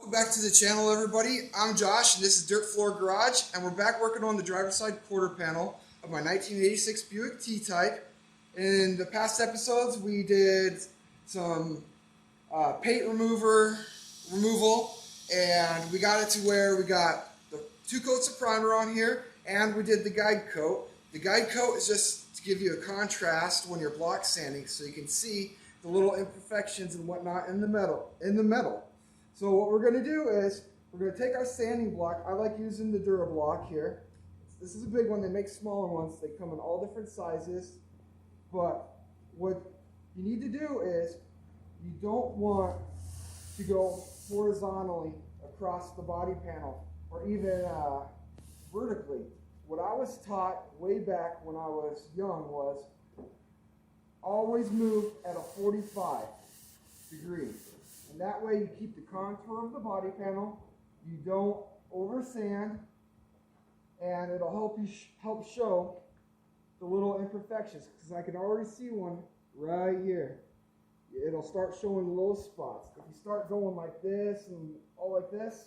Welcome back to the channel, everybody. I'm Josh, and this is Dirt Floor Garage, and we're back working on the driver's side quarter panel of my 1986 Buick T-Type. In the past episodes, we did some paint removal, and we got it to where we got the 2 coats of primer on here, and we did the guide coat. The guide coat is just to give you a contrast when you're block sanding, so you can see the little imperfections and whatnot in the metal. So what we're going to do is we're going to take our sanding block. I like using the DuraBlock here. This is a big one. They make smaller ones. They come in all different sizes. But what you need to do is you don't want to go horizontally across the body panel or even vertically. What I was taught way back when I was young was always move at a 45 degrees. And that way you keep the contour of the body panel, you don't over sand, and it'll help show the little imperfections, because I can already see one right here. It'll start showing low spots. If you start going like this and all like this,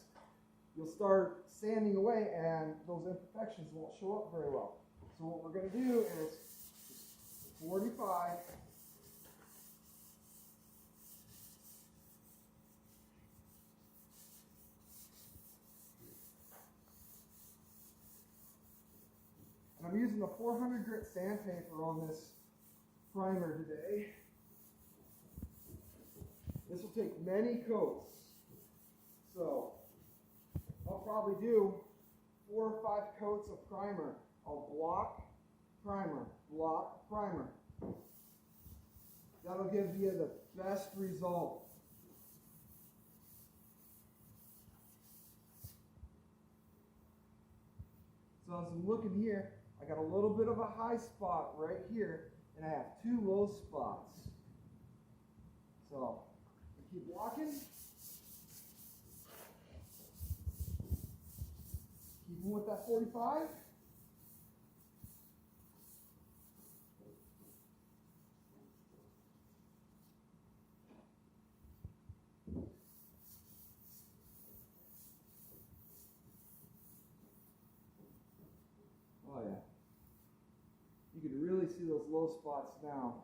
you'll start sanding away and those imperfections won't show up very well. So what we're going to do is 45. And I'm using a 400 grit sandpaper on this primer today. This will take many coats. So I'll probably do 4 or 5 coats of primer. I'll block, primer, block, primer. That'll give you the best result. So as I'm looking here, I got a little bit of a high spot right here, and I have 2 low spots. So I keep blocking. Keep with that 45. Oh yeah. You can really see those low spots now.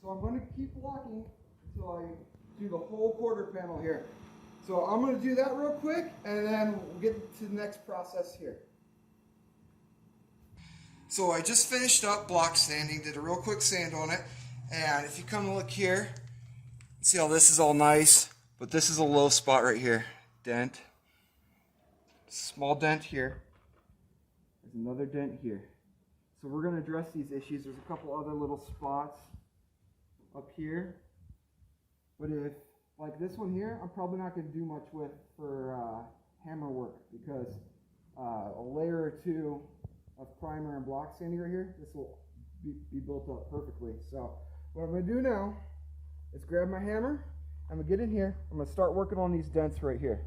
So I'm going to keep blocking until I do the whole quarter panel here. So I'm going to do that real quick, and then we'll get to the next process here. So I just finished up block sanding, did a real quick sand on it, and if you come and look here, see how this is all nice, but this is a low spot right here. Dent. Small dent here. There's another dent here. So we're going to address these issues. There's a couple other little spots up here, but if like this one here, I'm probably not going to do much with for hammer work, because a layer or 2 of primer and block sanding right here, this will be built up perfectly. So what I'm going to do now is grab my hammer, I'm going to get in here, I'm going to start working on these dents right here.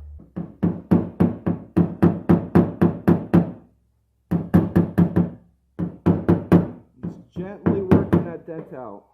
Just gently working that dent out.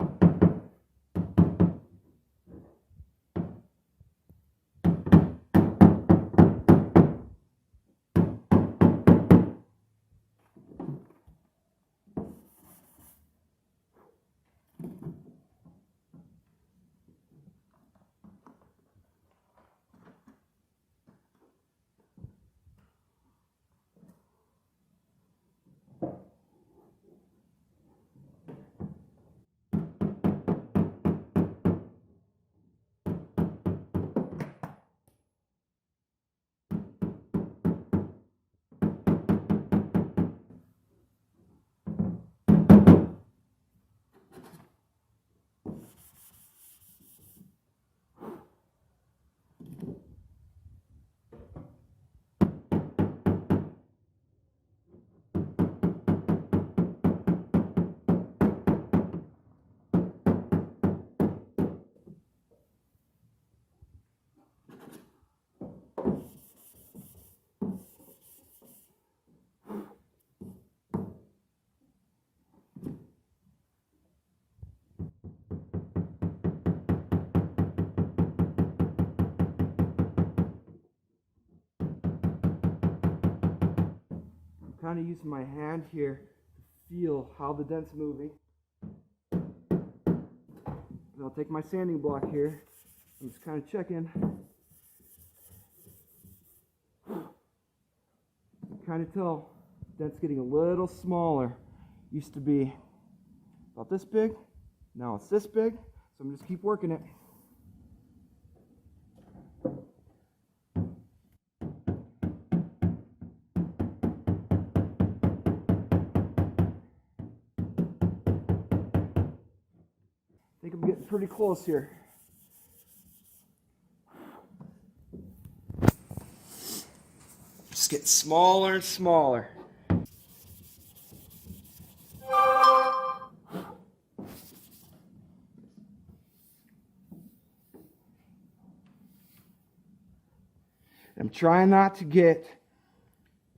kind of using my hand here to feel how the dent's moving. And I'll take my sanding block here. I'm just kind of checking. Kind of tell dent's getting a little smaller. Used to be about this big. Now it's this big. So I'm just keep working it. I think I'm getting pretty close here. Just getting smaller and smaller. I'm trying not to get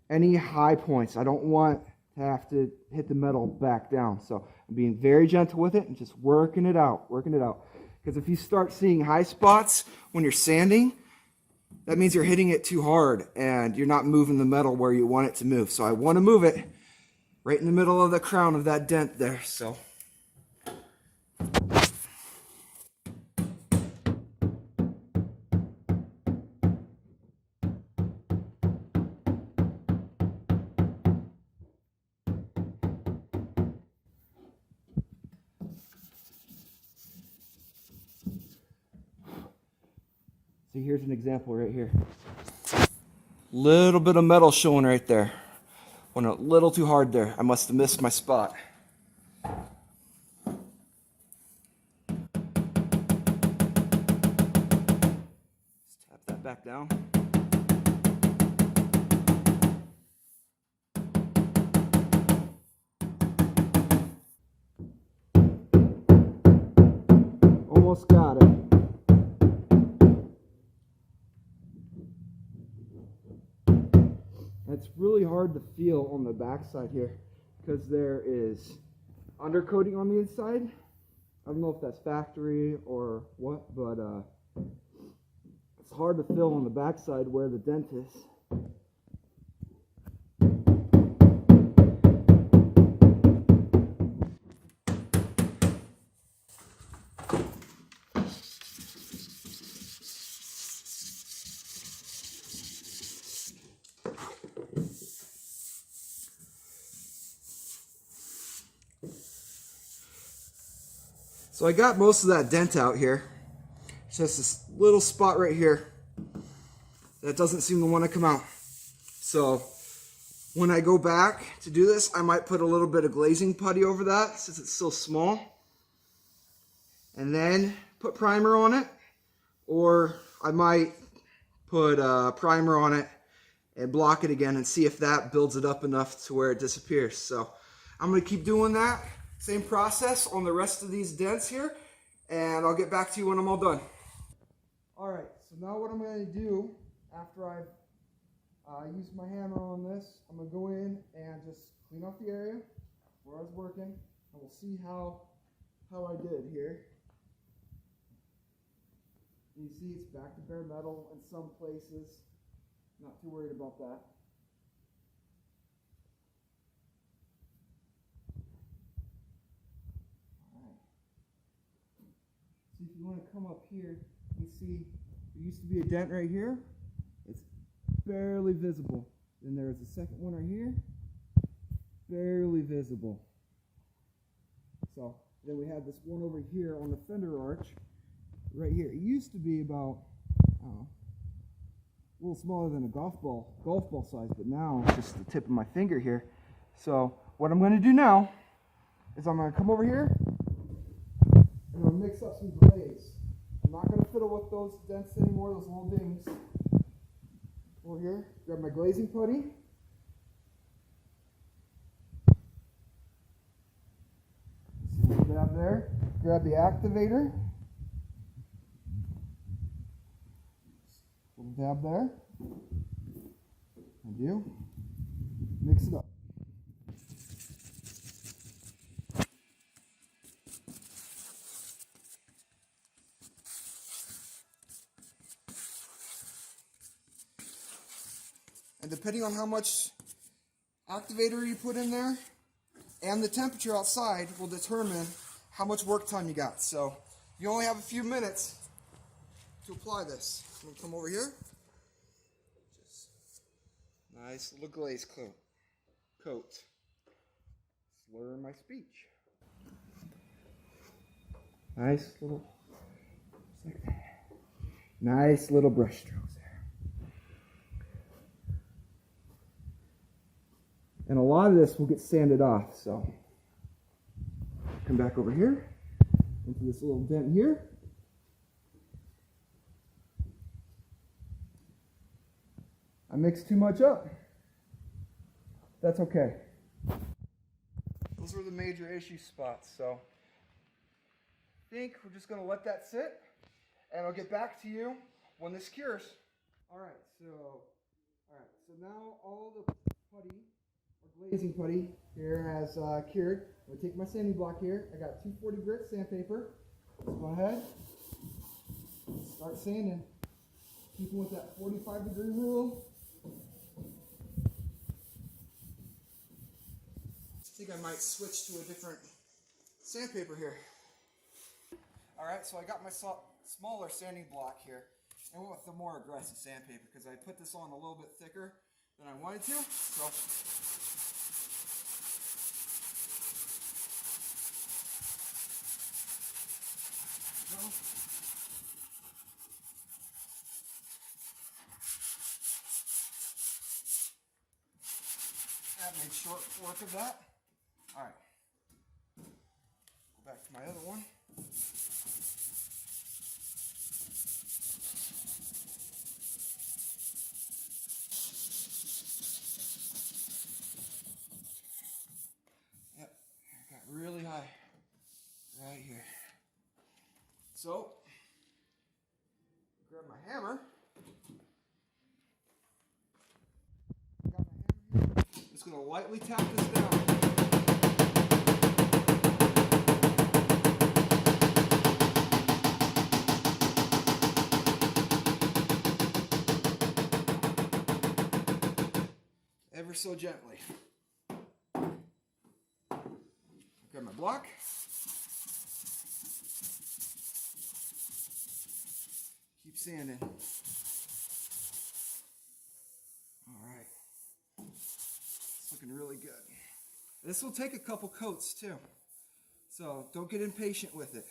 any high points. I don't want to have to hit the metal back down. So I'm being very gentle with it and just working it out. Because if you start seeing high spots when you're sanding, that means you're hitting it too hard and you're not moving the metal where you want it to move. So I want to move it right in the middle of the crown of that dent there. So here's an example right here. Little bit of metal showing right there. Went a little too hard there. I must have missed my spot. Just tap that back down. Almost got it. It's really hard to feel on the back side here because there is undercoating on the inside. I don't know if that's factory or what, but it's hard to feel on the back side where the dent is. So I got most of that dent out here. It's just this little spot right here that doesn't seem to want to come out. So when I go back to do this, I might put a little bit of glazing putty over that since it's still small. And then put primer on it. Or I might put primer on it and block it again and see if that builds it up enough to where it disappears. So I'm going to keep doing that. Same process on the rest of these dents here, and I'll get back to you when I'm all done. Alright, so now what I'm going to do after I've used my hammer on this, I'm going to go in and just clean up the area where I was working, and we'll see how I did here. You see it's back to bare metal in some places, not too worried about that. So if you want to come up here, you see there used to be a dent right here. It's barely visible. Then there's a second one right here, barely visible. So then we have this one over here on the fender arch, right here. It used to be about, I don't know, a little smaller than a golf ball size, but now it's just the tip of my finger here. So what I'm going to do now is I'm going to come over here. I'm going to mix up some glaze. I'm not going to fiddle with those dents anymore, those little dings. Over here, grab my glazing putty. See what we have there. Grab the activator. Little dab there. I do. Mix it up. And depending on how much activator you put in there and the temperature outside will determine how much work time you got. So you only have a few minutes to apply this. I'm gonna come over here. Just nice little glaze coat. Slur my speech. Nice little, just like that. Nice little brush strokes there. And a lot of this will get sanded off, so come back over here into this little dent here. I mixed too much up. That's okay. Those were the major issue spots, so I think we're just going to let that sit, and I'll get back to you when this cures. Alright, so now all the putty, or glazing putty here has cured. I'm going to take my sanding block here. I got 240 grit sandpaper. Let's go ahead, start sanding. Keeping with that 45-degree rule. I think I might switch to a different sandpaper here. Alright, so I got my smaller sanding block here. I went with the more aggressive sandpaper because I put this on a little bit thicker than I wanted to. So that made short work of that. Alright. Go back to my other one. Yep, it got really high right here. So, grab my hammer. Got my hammer here. Just going to lightly tap this down. Ever so gently. Grab my block. Keep sanding. Alright. It's looking really good. This will take a couple coats too. So don't get impatient with it.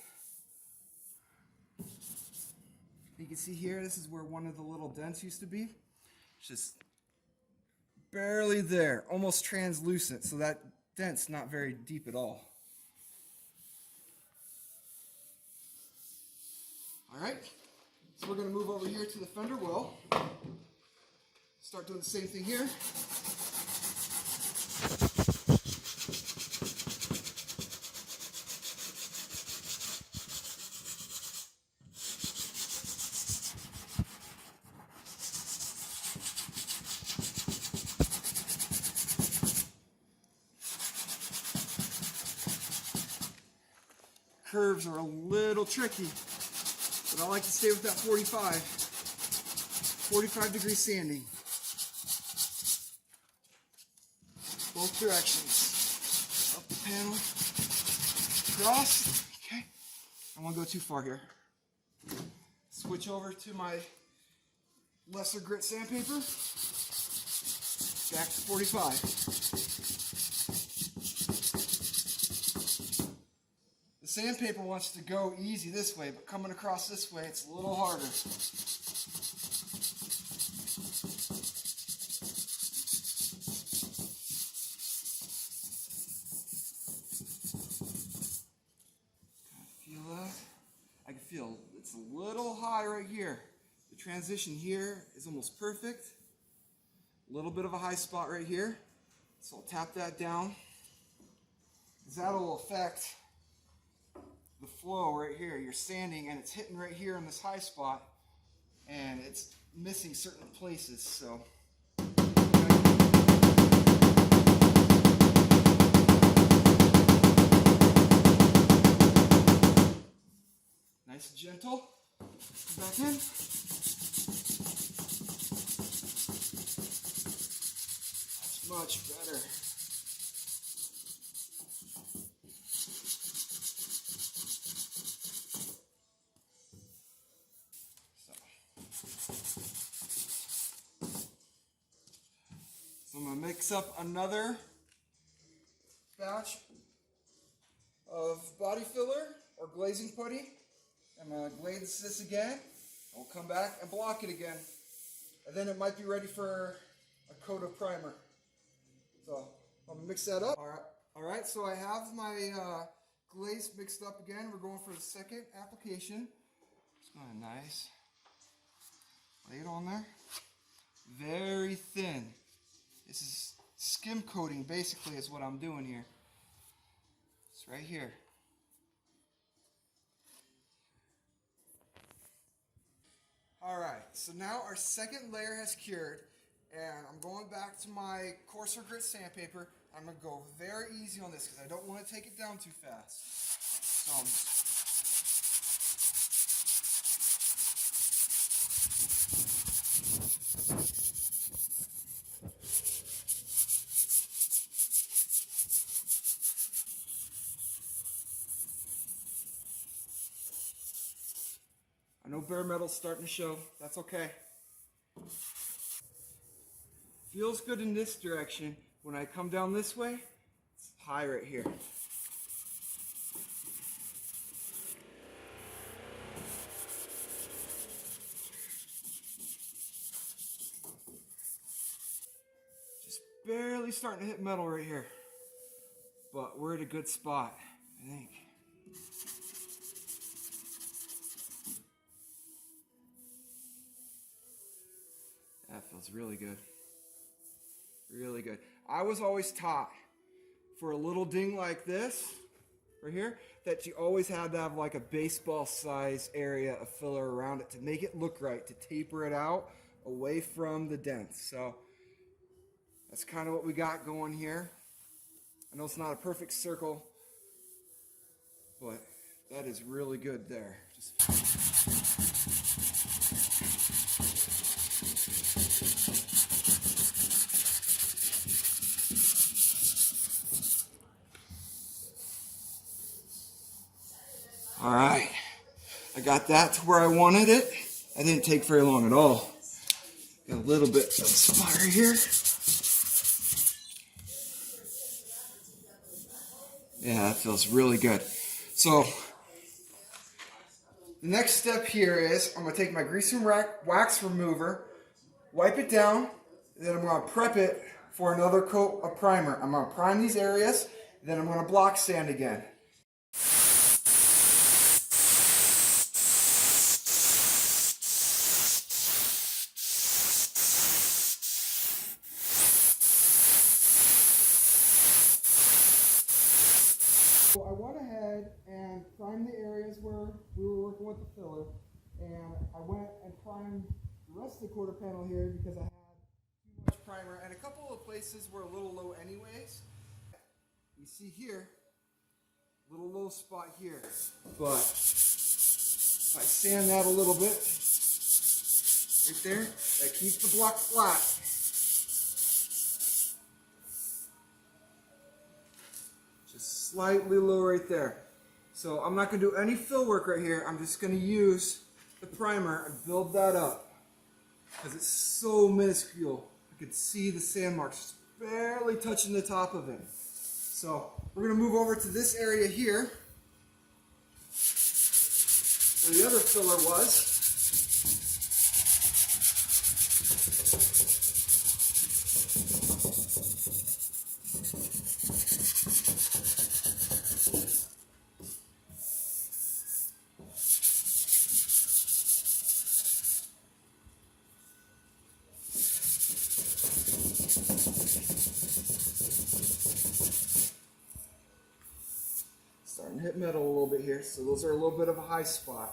You can see here, this is where one of the little dents used to be. It's just barely there, almost translucent, so that dent's not very deep at all. Alright, so we're going to move over here to the fender well. Start doing the same thing here. Curves are a little tricky, but I like to stay with that 45 degree sanding. Both directions. Up the panel, across. Okay, I don't want to go too far here. Switch over to my lesser grit sandpaper. Back to 45. The sandpaper wants to go easy this way, but coming across this way, it's a little harder. Feel that? I can feel it's a little high right here. The transition here is almost perfect. A little bit of a high spot right here. So I'll tap that down. That'll affect the flow right here. You're sanding and it's hitting right here in this high spot and it's missing certain places, so nice and gentle. Back in. That's much better. So I'm going to mix up another batch of body filler or glazing putty. I'm going to glaze this again. I'll come back and block it again. And then it might be ready for a coat of primer. So I'm going to mix that up. All right, so I have my glaze mixed up again. We're going for the second application. Just going to nice. Lay it on there. Very thin. This is skim coating basically is what I'm doing here. It's right here. Alright, so now our second layer has cured, and I'm going back to my coarser grit sandpaper. I'm going to go very easy on this because I don't want to take it down too fast. So I know bare metal's starting to show. That's okay. Feels good in this direction. When I come down this way, it's high right here. Just barely starting to hit metal right here. But we're at a good spot, I think. That feels really good. Really good. I was always taught for a little ding like this, right here, that you always had to have like a baseball size area of filler around it to make it look right, to taper it out away from the dents. So that's kind of what we got going here. I know it's not a perfect circle, but that is really good there. All right, I got that to where I wanted it. That didn't take very long at all. Got a little bit of spot right here. Yeah, that feels really good. So the next step here is I'm going to take my grease and wax remover, wipe it down, and then I'm going to prep it for another coat of primer. I'm going to prime these areas, then I'm going to block sand again. So I went ahead and primed the areas where we were working with the filler, and I went and primed the rest of the quarter panel here because I had too much primer, and a couple of places were a little low anyways. You see here, little low spot here, but if I sand that a little bit, right there, that keeps the block flat. Just slightly low right there. So I'm not going to do any fill work right here. I'm just going to use the primer and build that up because it's so minuscule. I could see the sand marks barely touching the top of it. So we're going to move over to this area here where the other filler was. Starting to hit metal a little bit here, so those are a little bit of a high spot.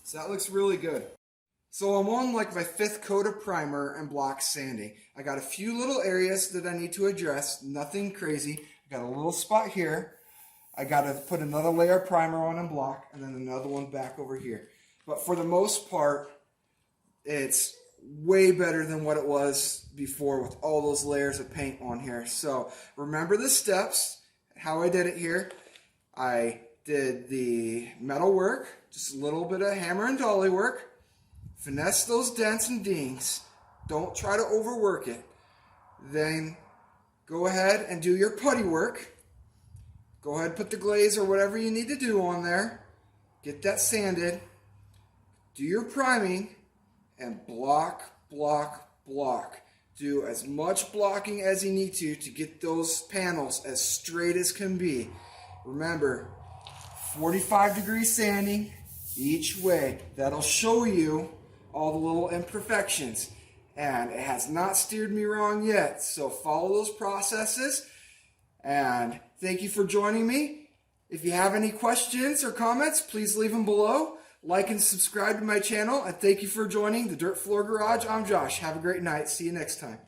So that looks really good. So I'm on like my 5th coat of primer and block sanding. I got a few little areas that I need to address, nothing crazy. I got a little spot here. I got to put another layer of primer on and block, and then another one back over here. But for the most part, it's way better than what it was before with all those layers of paint on here. So remember the steps, how I did it here. I did the metal work, just a little bit of hammer and dolly work. Finesse those dents and dings. Don't try to overwork it. Then go ahead and do your putty work. Go ahead and put the glaze or whatever you need to do on there. Get that sanded. Do your priming and block, block, block. Do as much blocking as you need to get those panels as straight as can be. Remember, 45-degree sanding each way. That'll show you all the little imperfections. And it has not steered me wrong yet. So follow those processes. And thank you for joining me. If you have any questions or comments, please leave them below. Like and subscribe to my channel. And thank you for joining the Dirt Floor Garage. I'm Josh. Have a great night. See you next time.